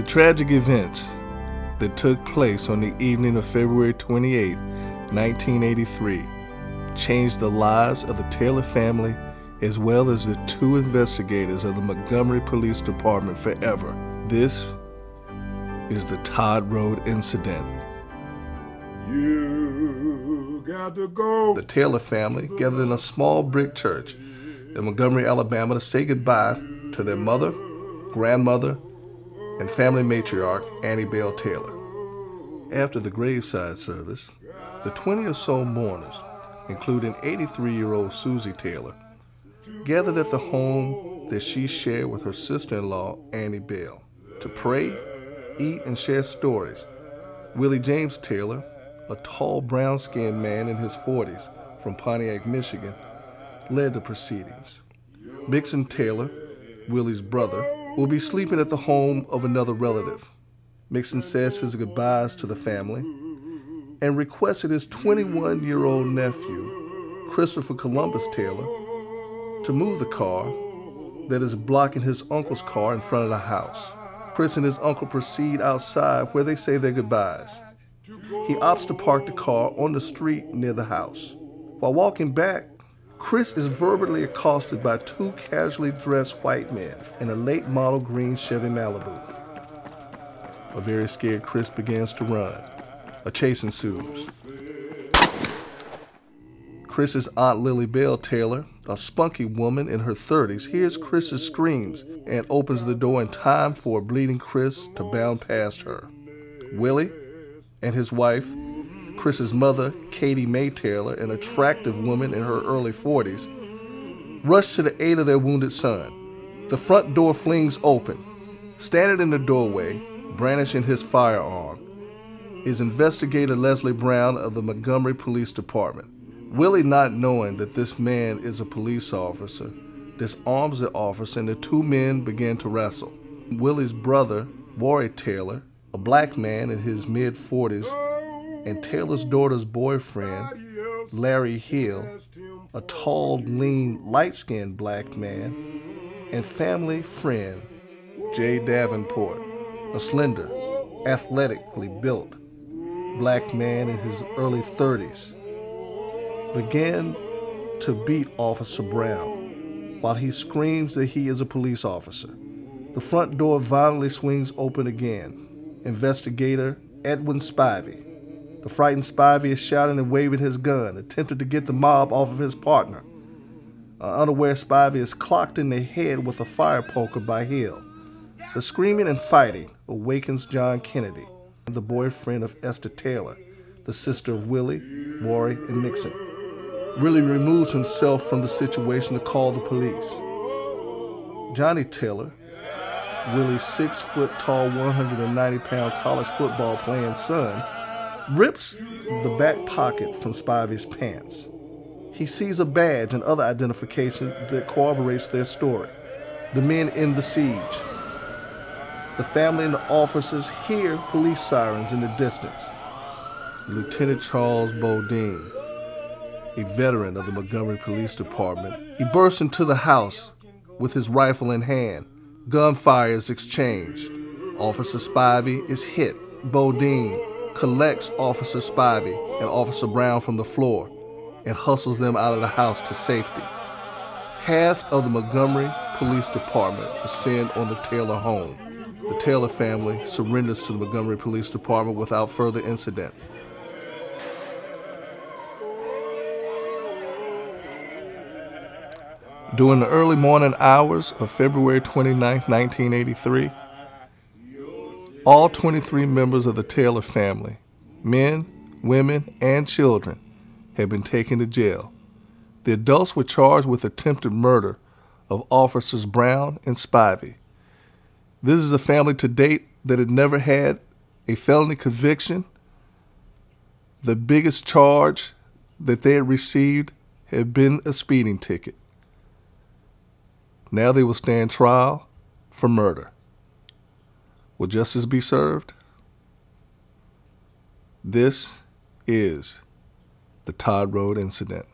The tragic events that took place on the evening of February 28, 1983, changed the lives of the Taylor family as well as the two investigators of the Montgomery Police Department forever. This is the Todd Road Incident. You got to go. The Taylor family gathered in a small brick church in Montgomery, Alabama to say goodbye to their mother, grandmother, and family matriarch, Annie Bell Taylor. After the graveside service, the 20 or so mourners, including 83-year-old Susie Taylor, gathered at the home that she shared with her sister-in-law, Annie Bell, to pray, eat, and share stories. Willie James Taylor, a tall, brown-skinned man in his 40s from Pontiac, Michigan, led the proceedings. Mixon Taylor, Willie's brother, will be sleeping at the home of another relative. Mixon says his goodbyes to the family and requested his 21-year-old nephew, Christopher Columbus Taylor, to move the car that is blocking his uncle's car in front of the house. Chris and his uncle proceed outside where they say their goodbyes. He opts to park the car on the street near the house. While walking back, Chris is verbally accosted by two casually dressed white men in a late model green Chevy Malibu. A very scared Chris begins to run. A chase ensues. Chris's Aunt Lily Bell Taylor, a spunky woman in her 30s, hears Chris's screams and opens the door in time for a bleeding Chris to bound past her. Willie and his wife, Chris's mother, Katie Mae Taylor, an attractive woman in her early 40s, rush to the aid of their wounded son. The front door flings open. Standing in the doorway, brandishing his firearm, is Investigator Leslie Brown of the Montgomery Police Department. Willie, not knowing that this man is a police officer, disarms the officer and the two men begin to wrestle. Willie's brother, Warren Taylor, a black man in his mid-40s, and Taylor's daughter's boyfriend, Larry Hill, a tall, lean, light-skinned black man, and family friend, Jay Davenport, a slender, athletically built black man in his early 30s, began to beat Officer Brown while he screams that he is a police officer. The front door violently swings open again. Investigator Edwin Spivey. The frightened Spivey is shouting and waving his gun, attempting to get the mob off of his partner. Unaware Spivey is clocked in the head with a fire poker by Hill. The screaming and fighting awakens John Kennedy, the boyfriend of Esther Taylor, the sister of Willie, Warren, and Mixon. Willie removes himself from the situation to call the police. Johnny Taylor, Willie's 6-foot-tall, 190-pound college football-playing son, rips the back pocket from Spivey's pants. He sees a badge and other identification that corroborates their story. The men end the siege. The family and the officers hear police sirens in the distance. Lieutenant Charles Bodine, a veteran of the Montgomery Police Department, he bursts into the house with his rifle in hand. Gunfire is exchanged. Officer Spivey is hit. Bodine collects Officer Spivey and Officer Brown from the floor and hustles them out of the house to safety. Half of the Montgomery Police Department descend on the Taylor home. The Taylor family surrenders to the Montgomery Police Department without further incident. During the early morning hours of February 29, 1983, all 23 members of the Taylor family, men, women, and children, had been taken to jail. The adults were charged with attempted murder of Officers Brown and Spivey. This is a family to date that had never had a felony conviction. The biggest charge that they had received had been a speeding ticket. Now they will stand trial for murder. Will justice be served? This is the Todd Road Incident.